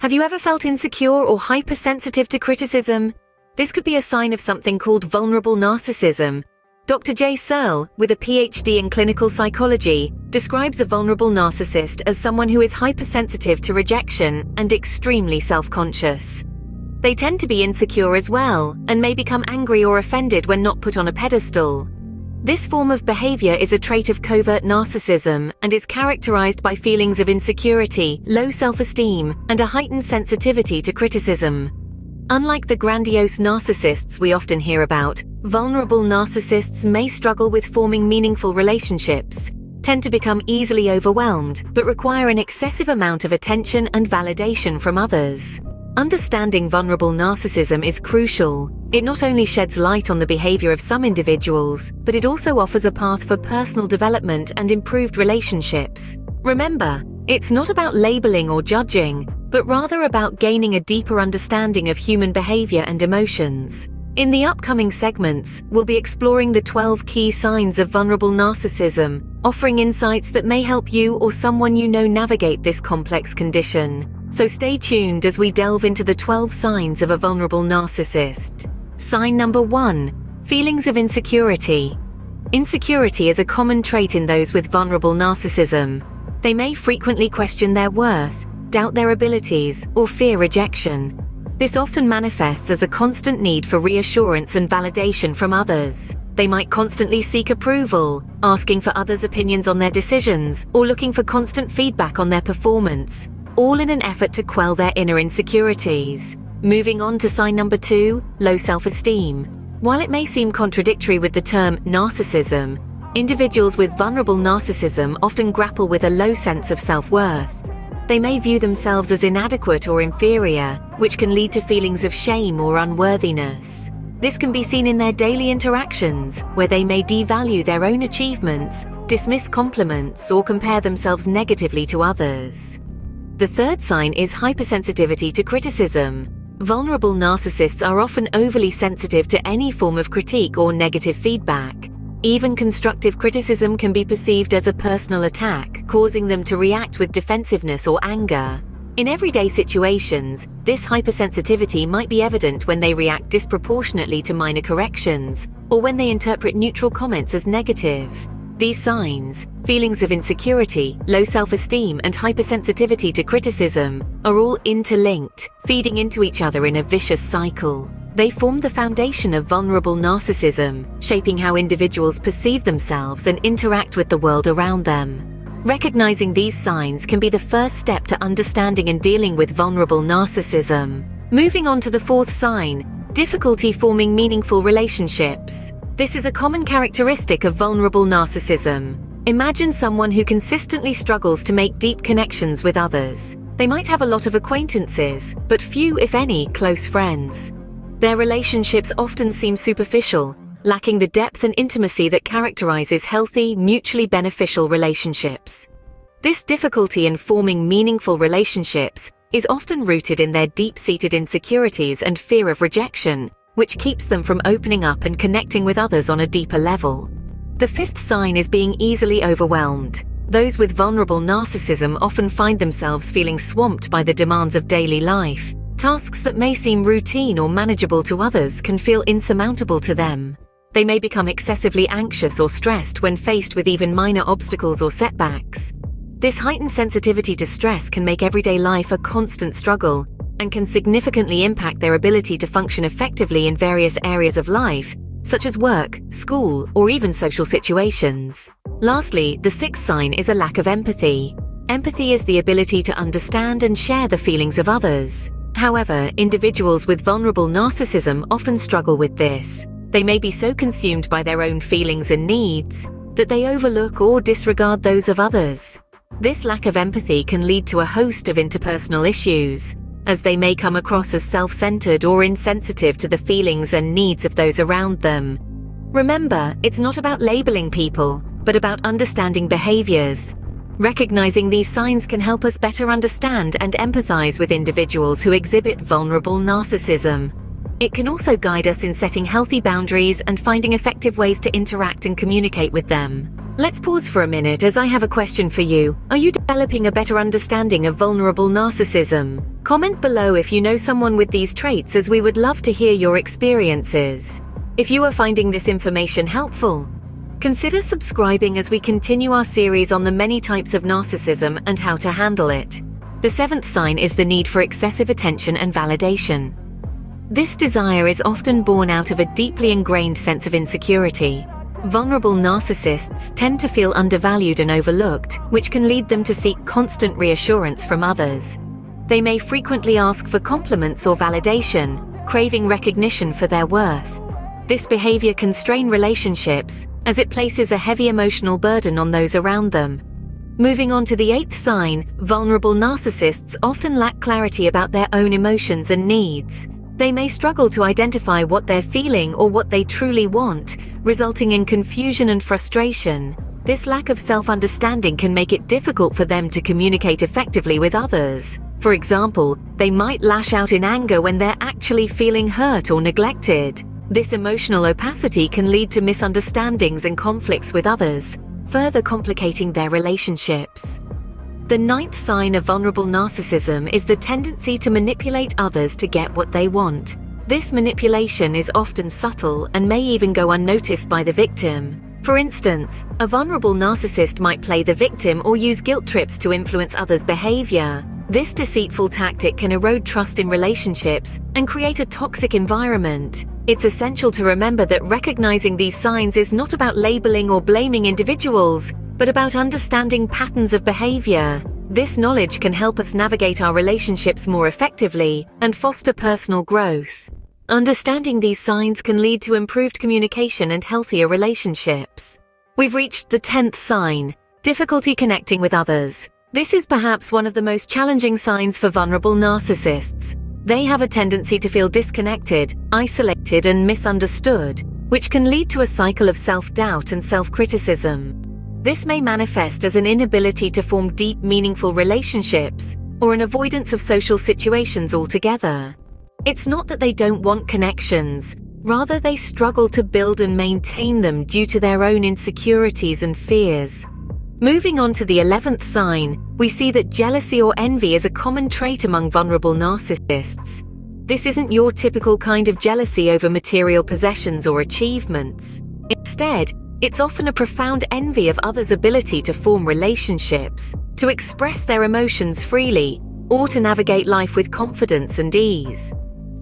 Have you ever felt insecure or hypersensitive to criticism? This could be a sign of something called vulnerable narcissism. Dr. J. Searle, with a PhD in clinical psychology, describes a vulnerable narcissist as someone who is hypersensitive to rejection and extremely self-conscious. They tend to be insecure as well, and may become angry or offended when not put on a pedestal. This form of behavior is a trait of covert narcissism and is characterized by feelings of insecurity, low self-esteem, and a heightened sensitivity to criticism. Unlike the grandiose narcissists we often hear about, vulnerable narcissists may struggle with forming meaningful relationships, tend to become easily overwhelmed, but require an excessive amount of attention and validation from others. Understanding vulnerable narcissism is crucial. It not only sheds light on the behavior of some individuals, but it also offers a path for personal development and improved relationships. Remember, it's not about labeling or judging, but rather about gaining a deeper understanding of human behavior and emotions. In the upcoming segments, we'll be exploring the 12 key signs of vulnerable narcissism, offering insights that may help you or someone you know navigate this complex condition. So stay tuned as we delve into the 12 signs of a vulnerable narcissist. Sign number 1. Feelings of insecurity. Insecurity is a common trait in those with vulnerable narcissism. They may frequently question their worth, doubt their abilities, or fear rejection. This often manifests as a constant need for reassurance and validation from others. They might constantly seek approval, asking for others' opinions on their decisions, or looking for constant feedback on their performance, all in an effort to quell their inner insecurities. Moving on to sign number 2, low self-esteem. While it may seem contradictory with the term narcissism, individuals with vulnerable narcissism often grapple with a low sense of self-worth. They may view themselves as inadequate or inferior, which can lead to feelings of shame or unworthiness. This can be seen in their daily interactions, where they may devalue their own achievements, dismiss compliments, or compare themselves negatively to others. The third sign is hypersensitivity to criticism. Vulnerable narcissists are often overly sensitive to any form of critique or negative feedback. Even constructive criticism can be perceived as a personal attack, causing them to react with defensiveness or anger. In everyday situations, this hypersensitivity might be evident when they react disproportionately to minor corrections, or when they interpret neutral comments as negative. These signs, feelings of insecurity, low self-esteem, and hypersensitivity to criticism, are all interlinked, feeding into each other in a vicious cycle. They form the foundation of vulnerable narcissism, shaping how individuals perceive themselves and interact with the world around them. Recognizing these signs can be the first step to understanding and dealing with vulnerable narcissism. Moving on to the fourth sign, difficulty forming meaningful relationships. This is a common characteristic of vulnerable narcissism. Imagine someone who consistently struggles to make deep connections with others. They might have a lot of acquaintances, but few, if any, close friends. Their relationships often seem superficial, lacking the depth and intimacy that characterizes healthy, mutually beneficial relationships. This difficulty in forming meaningful relationships is often rooted in their deep-seated insecurities and fear of rejection, which keeps them from opening up and connecting with others on a deeper level. The fifth sign is being easily overwhelmed. Those with vulnerable narcissism often find themselves feeling swamped by the demands of daily life. Tasks that may seem routine or manageable to others can feel insurmountable to them. They may become excessively anxious or stressed when faced with even minor obstacles or setbacks. This heightened sensitivity to stress can make everyday life a constant struggle and can significantly impact their ability to function effectively in various areas of life, such as work, school, or even social situations. Lastly, the sixth sign is a lack of empathy. Empathy is the ability to understand and share the feelings of others. However, individuals with vulnerable narcissism often struggle with this. They may be so consumed by their own feelings and needs that they overlook or disregard those of others. This lack of empathy can lead to a host of interpersonal issues, as they may come across as self-centered or insensitive to the feelings and needs of those around them. Remember, it's not about labeling people, but about understanding behaviors. Recognizing these signs can help us better understand and empathize with individuals who exhibit vulnerable narcissism. It can also guide us in setting healthy boundaries and finding effective ways to interact and communicate with them. Let's pause for a minute as I have a question for you. Are you developing a better understanding of vulnerable narcissism? Comment below if you know someone with these traits, as we would love to hear your experiences. If you are finding this information helpful, consider subscribing as we continue our series on the many types of narcissism and how to handle it. The seventh sign is the need for excessive attention and validation. This desire is often born out of a deeply ingrained sense of insecurity. Vulnerable narcissists tend to feel undervalued and overlooked, which can lead them to seek constant reassurance from others. They may frequently ask for compliments or validation, craving recognition for their worth. This behavior can strain relationships, as it places a heavy emotional burden on those around them. Moving on to the eighth sign, vulnerable narcissists often lack clarity about their own emotions and needs. They may struggle to identify what they're feeling or what they truly want, resulting in confusion and frustration. This lack of self-understanding can make it difficult for them to communicate effectively with others. For example, they might lash out in anger when they're actually feeling hurt or neglected. This emotional opacity can lead to misunderstandings and conflicts with others, further complicating their relationships. The ninth sign of vulnerable narcissism is the tendency to manipulate others to get what they want. This manipulation is often subtle and may even go unnoticed by the victim. For instance, a vulnerable narcissist might play the victim or use guilt trips to influence others' behavior. This deceitful tactic can erode trust in relationships and create a toxic environment. It's essential to remember that recognizing these signs is not about labeling or blaming individuals, but about understanding patterns of behavior. This knowledge can help us navigate our relationships more effectively and foster personal growth. Understanding these signs can lead to improved communication and healthier relationships. We've reached the 10th sign, difficulty connecting with others. This is perhaps one of the most challenging signs for vulnerable narcissists. They have a tendency to feel disconnected, isolated, and misunderstood, which can lead to a cycle of self-doubt and self-criticism. This may manifest as an inability to form deep, meaningful relationships, or an avoidance of social situations altogether. It's not that they don't want connections, rather they struggle to build and maintain them due to their own insecurities and fears. Moving on to the 11th sign, we see that jealousy or envy is a common trait among vulnerable narcissists. This isn't your typical kind of jealousy over material possessions or achievements. Instead, it's often a profound envy of others' ability to form relationships, to express their emotions freely, or to navigate life with confidence and ease.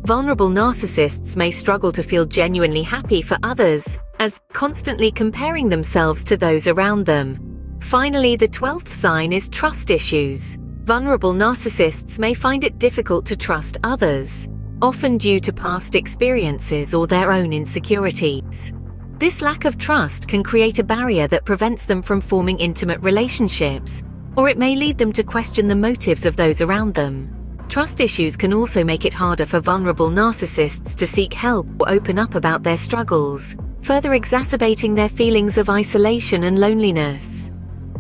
Vulnerable narcissists may struggle to feel genuinely happy for others, as constantly comparing themselves to those around them. Finally, the 12th sign is trust issues. Vulnerable narcissists may find it difficult to trust others, often due to past experiences or their own insecurities. This lack of trust can create a barrier that prevents them from forming intimate relationships, or it may lead them to question the motives of those around them. Trust issues can also make it harder for vulnerable narcissists to seek help or open up about their struggles, further exacerbating their feelings of isolation and loneliness.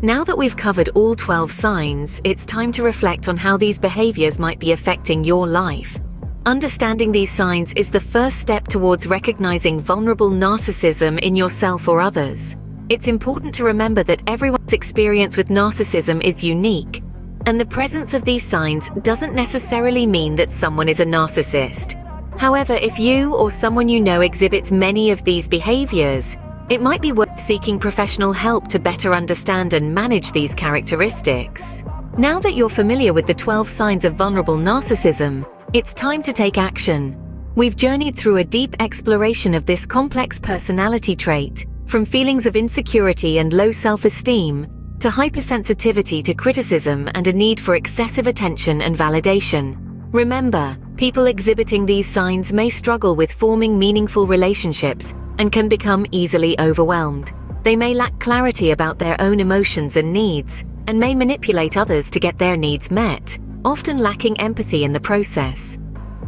Now that we've covered all 12 signs, it's time to reflect on how these behaviors might be affecting your life. Understanding these signs is the first step towards recognizing vulnerable narcissism in yourself or others. It's important to remember that everyone's experience with narcissism is unique, and the presence of these signs doesn't necessarily mean that someone is a narcissist. However, if you or someone you know exhibits many of these behaviors, it might be worth seeking professional help to better understand and manage these characteristics. Now that you're familiar with the 12 signs of vulnerable narcissism, it's time to take action. We've journeyed through a deep exploration of this complex personality trait, from feelings of insecurity and low self-esteem, to hypersensitivity to criticism and a need for excessive attention and validation. Remember, people exhibiting these signs may struggle with forming meaningful relationships and can become easily overwhelmed. They may lack clarity about their own emotions and needs, and may manipulate others to get their needs met, often lacking empathy in the process.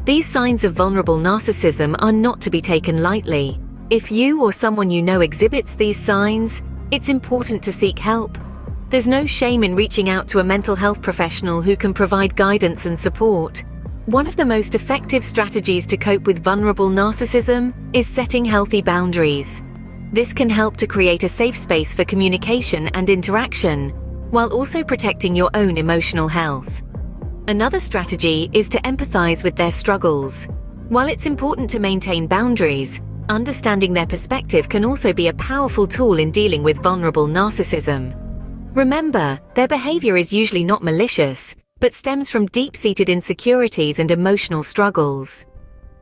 These signs of vulnerable narcissism are not to be taken lightly. If you or someone you know exhibits these signs, it's important to seek help. There's no shame in reaching out to a mental health professional who can provide guidance and support. One of the most effective strategies to cope with vulnerable narcissism is setting healthy boundaries. This can help to create a safe space for communication and interaction, while also protecting your own emotional health. Another strategy is to empathize with their struggles. While it's important to maintain boundaries, understanding their perspective can also be a powerful tool in dealing with vulnerable narcissism. Remember, their behavior is usually not malicious, but stems from deep-seated insecurities and emotional struggles.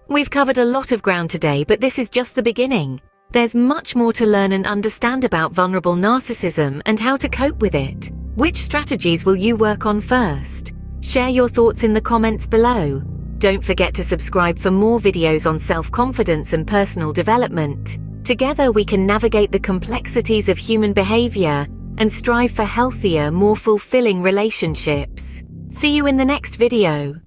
We've covered a lot of ground today, but this is just the beginning. There's much more to learn and understand about vulnerable narcissism and how to cope with it. Which strategies will you work on first? Share your thoughts in the comments below. Don't forget to subscribe for more videos on self-confidence and personal development. Together we can navigate the complexities of human behavior and strive for healthier, more fulfilling relationships. See you in the next video.